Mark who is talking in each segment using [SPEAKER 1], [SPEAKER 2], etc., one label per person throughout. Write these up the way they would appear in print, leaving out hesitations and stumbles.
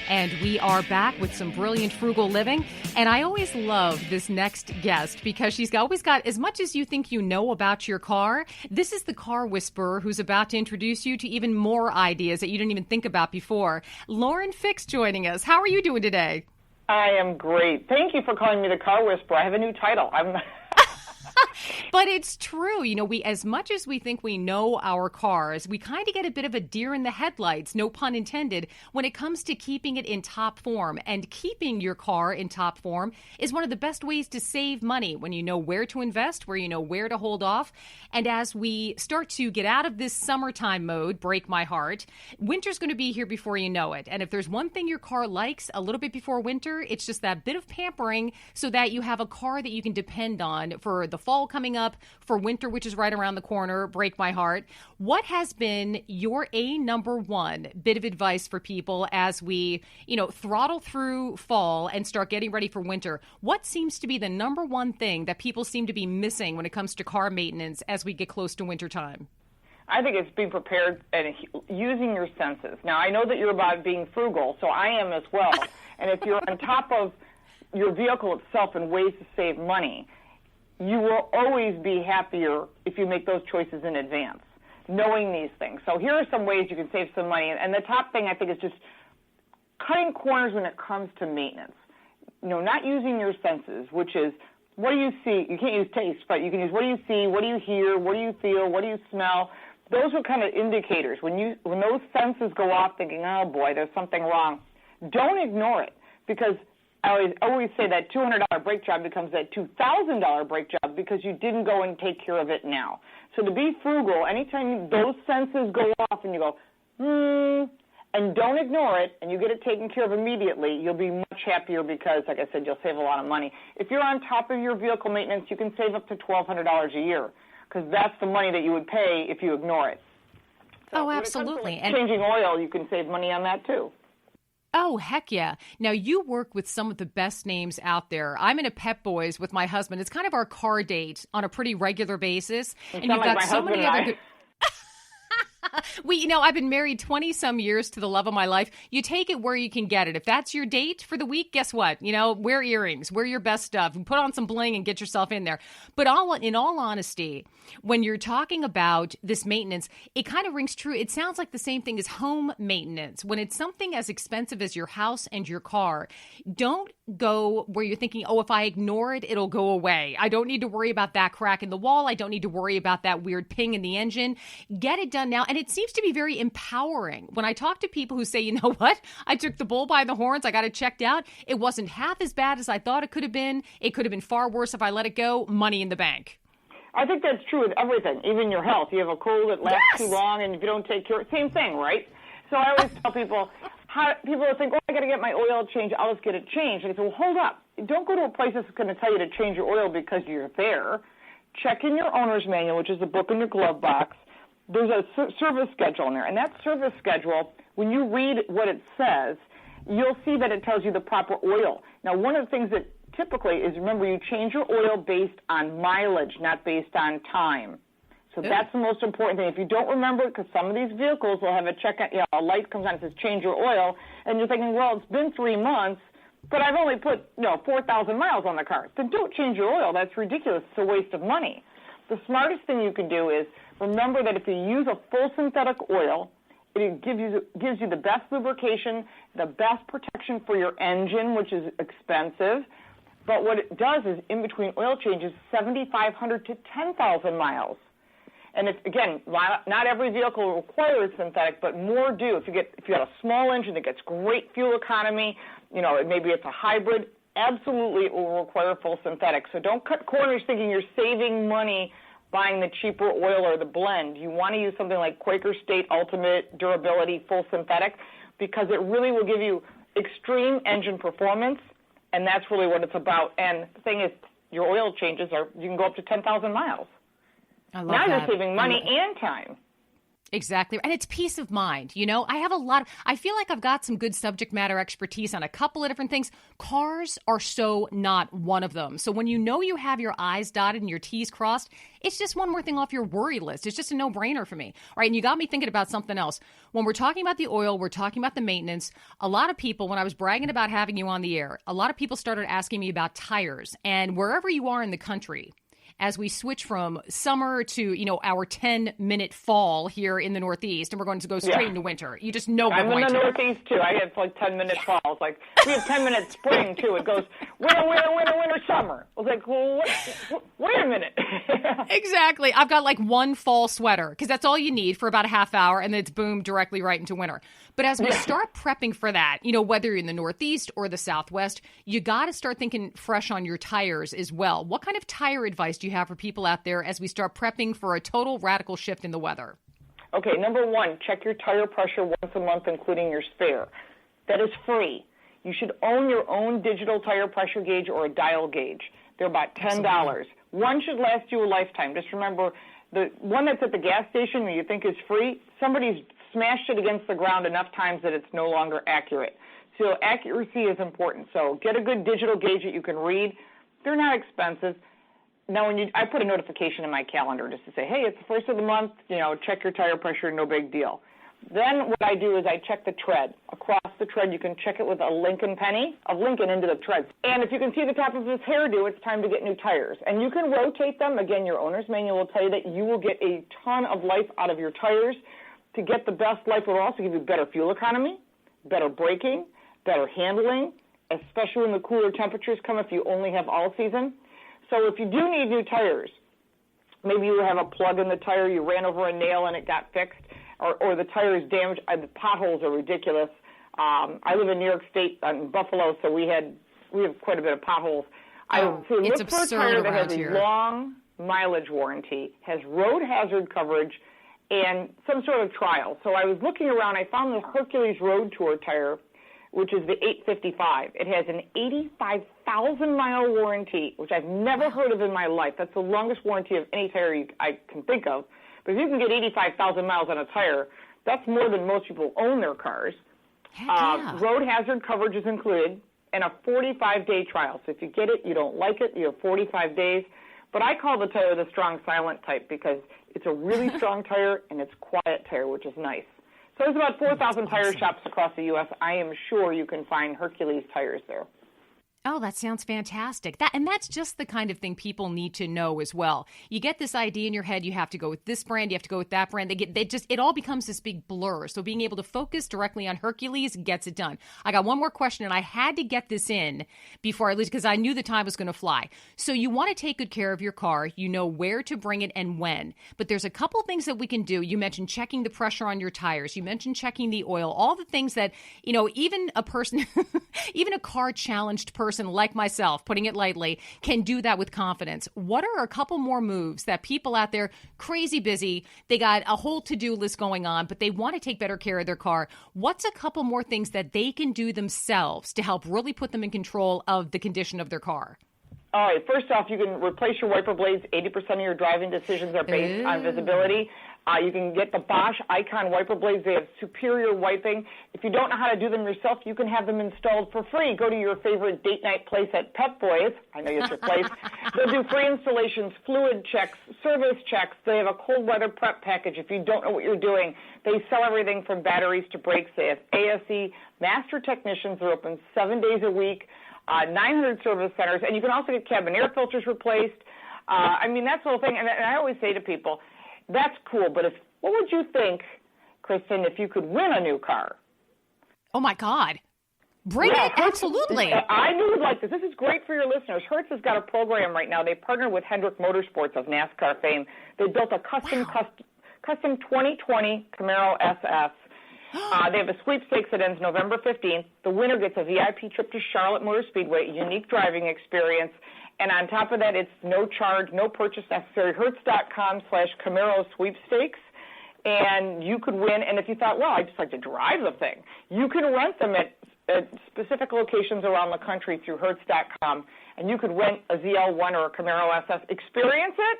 [SPEAKER 1] And we are back with some brilliant frugal living. And I always love this next guest because she's always got, as much as you think you know about your car, this is the car whisperer who's about to introduce you to even more ideas that you didn't even think about before. Lauren Fix joining us. How are you doing today?
[SPEAKER 2] I am great. Thank you for calling me the car whisperer. I have a new title.
[SPEAKER 1] But it's true. You know, we, as much as we think we know our cars, we kind of get a bit of a deer in the headlights, no pun intended, when it comes to keeping it in top form. And keeping your car in top form is one of the best ways to save money when you know where to invest, where you know where to hold off. And as we start to get out of this summertime mode, break my heart, winter's going to be here before you know it. And if there's one thing your car likes a little bit before winter, it's just that bit of pampering so that you have a car that you can depend on for the fall coming up, for winter, which is right around the corner. Break my heart. What has been your number one bit of advice for people as we, throttle through fall and start getting ready for winter? What seems to be the number one thing that people seem to be missing when it comes to car maintenance as we get close to winter time?
[SPEAKER 2] I think it's being prepared and using your senses. Now, I know that you're about being frugal, so I am as well. And if you're on top of your vehicle itself and ways to save money, you will always be happier if you make those choices in advance, knowing these things. So here are some ways you can save some money. And the top thing, I think, is just cutting corners when it comes to maintenance. Not using your senses, which is, what do you see? You can't use taste, but you can use what do you see, what do you hear, what do you feel, what do you smell? Those are kind of indicators. When those senses go off thinking, oh, boy, there's something wrong, don't ignore it, because I always say that $200 brake job becomes that $2,000 brake job because you didn't go and take care of it now. So to be frugal, anytime those senses go off and you go, and don't ignore it, and you get it taken care of immediately, you'll be much happier because, like I said, you'll save a lot of money. If you're on top of your vehicle maintenance, you can save up to $1,200 a year because that's the money that you would pay if you ignore it. So
[SPEAKER 1] absolutely.
[SPEAKER 2] And changing oil, you can save money on that too.
[SPEAKER 1] Oh, heck yeah. Now, you work with some of the best names out there. I'm in a Pep Boys with my husband. It's kind of our car date on a pretty regular basis.
[SPEAKER 2] And you've got so many other good...
[SPEAKER 1] I've been married 20-some years to the love of my life. You take it where you can get it. If that's your date for the week, guess what? Wear earrings, wear your best stuff, and put on some bling and get yourself in there. But in all honesty, when you're talking about this maintenance, it kind of rings true. It sounds like the same thing as home maintenance. When it's something as expensive as your house and your car, don't go where you're thinking, oh, if I ignore it, it'll go away. I don't need to worry about that crack in the wall. I don't need to worry about that weird ping in the engine. Get it done now. And it seems to be very empowering. When I talk to people who say, you know what, I took the bull by the horns, I got it checked out. It wasn't half as bad as I thought it could have been. It could have been far worse if I let it go. Money in the bank.
[SPEAKER 2] I think that's true with everything, even your health. You have a cold that lasts too long, and if you don't take care of it, same thing, right? So I always tell people, people think, I got to get my oil changed, I'll just get it changed. And I say, well, hold up. Don't go to a place that's going to tell you to change your oil because you're there. Check in your owner's manual, which is the book in your glove box. There's a service schedule in there. And that service schedule, when you read what it says, you'll see that it tells you the proper oil. Now, one of the things that typically is, remember, you change your oil based on mileage, not based on time. So that's the most important thing. If you don't remember it, because some of these vehicles will have a light comes on and says change your oil, and you're thinking, well, it's been 3 months, but I've only put 4,000 miles on the car. Then don't change your oil. That's ridiculous. It's a waste of money. The smartest thing you can do is remember that if you use a full synthetic oil, it gives you the best lubrication, the best protection for your engine, which is expensive. But what it does is, in between oil changes, 7,500 to 10,000 miles. And it's, again, not every vehicle requires synthetic, but more do. If you got a small engine that gets great fuel economy, maybe it's a hybrid, absolutely it will require full synthetic. So don't cut corners thinking you're saving money buying the cheaper oil or the blend. You want to use something like Quaker State Ultimate Durability Full Synthetic because it really will give you extreme engine performance, and that's really what it's about. And the thing is, your oil changes you can go up to 10,000 miles.
[SPEAKER 1] I love
[SPEAKER 2] now
[SPEAKER 1] that.
[SPEAKER 2] You're saving money and time.
[SPEAKER 1] Exactly. And it's peace of mind. I feel like I've got some good subject matter expertise on a couple of different things. Cars are so not one of them. So when you have your I's dotted and your T's crossed, it's just one more thing off your worry list. It's just a no-brainer for me. All right. And you got me thinking about something else. When we're talking about the oil, we're talking about the maintenance. A lot of people, when I was bragging about having you on the air, a lot of people started asking me about tires. And wherever you are in the country, as we switch from summer to, our 10-minute fall here in the Northeast, and we're going to go straight into winter. You just know
[SPEAKER 2] I'm
[SPEAKER 1] we're going
[SPEAKER 2] in
[SPEAKER 1] to.
[SPEAKER 2] the Northeast, too. I have 10-minute falls. Like, we have 10-minute spring, too. It goes winter, summer. I was like, well, wait a minute.
[SPEAKER 1] Exactly. I've got one fall sweater, because that's all you need for about a half hour, and then it's boom, directly right into winter. But as we start prepping for that, whether you're in the Northeast or the Southwest, you got to start thinking fresh on your tires as well. What kind of tire advice do you have for people out there as we start prepping for a total radical shift in the weather?
[SPEAKER 2] Okay, number one, check your tire pressure once a month, including your spare. That is free. You should own your own digital tire pressure gauge or a dial gauge. They're about $10. Absolutely. One should last you a lifetime. Just remember, the one that's at the gas station that you think is free, somebody's smashed it against the ground enough times that it's no longer accurate. So accuracy is important. So get a good digital gauge that you can read. They're not expensive. Now, I put a notification in my calendar just to say, hey, it's the first of the month, check your tire pressure, no big deal. Then what I do is I check the tread. Across the tread, you can check it with a Lincoln penny, of Lincoln into the tread. And if you can see the top of his hairdo, it's time to get new tires. And you can rotate them. Again, your owner's manual will tell you that you will get a ton of life out of your tires. To get the best life, it will also give you better fuel economy, better braking, better handling, especially when the cooler temperatures come if you only have all season. So if you do need new tires, maybe you have a plug in the tire, you ran over a nail and it got fixed, or the tire is damaged. The potholes are ridiculous. I live in New York State, in Buffalo, so we have quite a bit of potholes. I would say look for a tire that has a long mileage warranty, has road hazard coverage, and some sort of trial. So I was looking around. I found the Hercules Road Tour tire, which is the 855. It has an 85,000-mile warranty, which I've never heard of in my life. That's the longest warranty of any tire I can think of. But if you can get 85,000 miles on a tire, that's more than most people own their cars. Road hazard coverage is included, and a 45-day trial. So if you get it, you don't like it, you have 45 days. But I call the tire the strong silent type because it's a really strong tire and it's quiet tire, which is nice. So there's about 4,000 tire shops across the U.S. I am sure you can find Hercules tires there.
[SPEAKER 1] Oh, that sounds fantastic. That's just the kind of thing people need to know as well. You get this idea in your head, you have to go with this brand, you have to go with that brand. It all becomes this big blur. So being able to focus directly on Hercules gets it done. I got one more question, and I had to get this in before I leave because I knew the time was going to fly. So you want to take good care of your car. You know where to bring it and when. But there's a couple things that we can do. You mentioned checking the pressure on your tires. You mentioned checking the oil. All the things that, even a person, even a car-challenged person like myself, putting it lightly, can do that with confidence. What are a couple more moves that people out there, crazy busy, they got a whole to-do list going on, but they want to take better care of their car? What's a couple more things that they can do themselves to help really put them in control of the condition of their car?
[SPEAKER 2] All right, first off, you can replace your wiper blades. 80% of your driving decisions are based on visibility. You can get the Bosch Icon wiper blades. They have superior wiping. If you don't know how to do them yourself, you can have them installed for free. Go to your favorite date night place at Pep Boys. I know it's your place. They'll do free installations, fluid checks, service checks. They have a cold weather prep package. If you don't know what you're doing, they sell everything from batteries to brakes. They have ASE master technicians. They're open 7 days a week, 900 service centers, and you can also get cabin air filters replaced. That's the whole thing. And I always say to people, that's cool, but what would you think, Kristen, if you could win a new car?
[SPEAKER 1] Oh, my God. Bring it, absolutely.
[SPEAKER 2] I knew you'd like this. This is great for your listeners. Hertz has got a program right now. They partnered with Hendrick Motorsports of NASCAR fame. They built a custom 2020 Camaro SS. They have a sweepstakes that ends November 15th. The winner gets a VIP trip to Charlotte Motor Speedway, unique driving experience. And on top of that, it's no charge, no purchase necessary. Hertz.com/Camaro sweepstakes. And you could win. And if you thought, well, I'd just like to drive the thing, you can rent them at specific locations around the country through Hertz.com. And you could rent a ZL1 or a Camaro SS, experience it,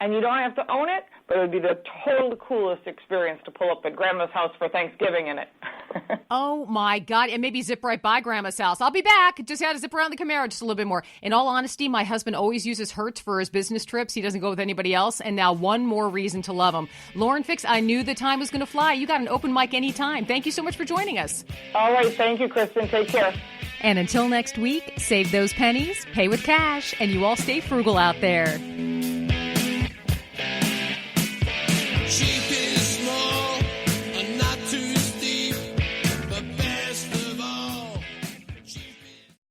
[SPEAKER 2] and you don't have to own it, but it would be the total coolest experience to pull up at Grandma's house for Thanksgiving in it.
[SPEAKER 1] Oh, my God. And maybe zip right by Grandma's house. I'll be back. Just had to zip around the Camaro just a little bit more. In all honesty, my husband always uses Hertz for his business trips. He doesn't go with anybody else. And now one more reason to love him. Lauren Fix, I knew the time was going to fly. You got an open mic anytime. Thank you so much for joining us.
[SPEAKER 2] All right. Thank you, Kristen. Take care.
[SPEAKER 1] And until next week, save those pennies, pay with cash, and you all stay frugal out there.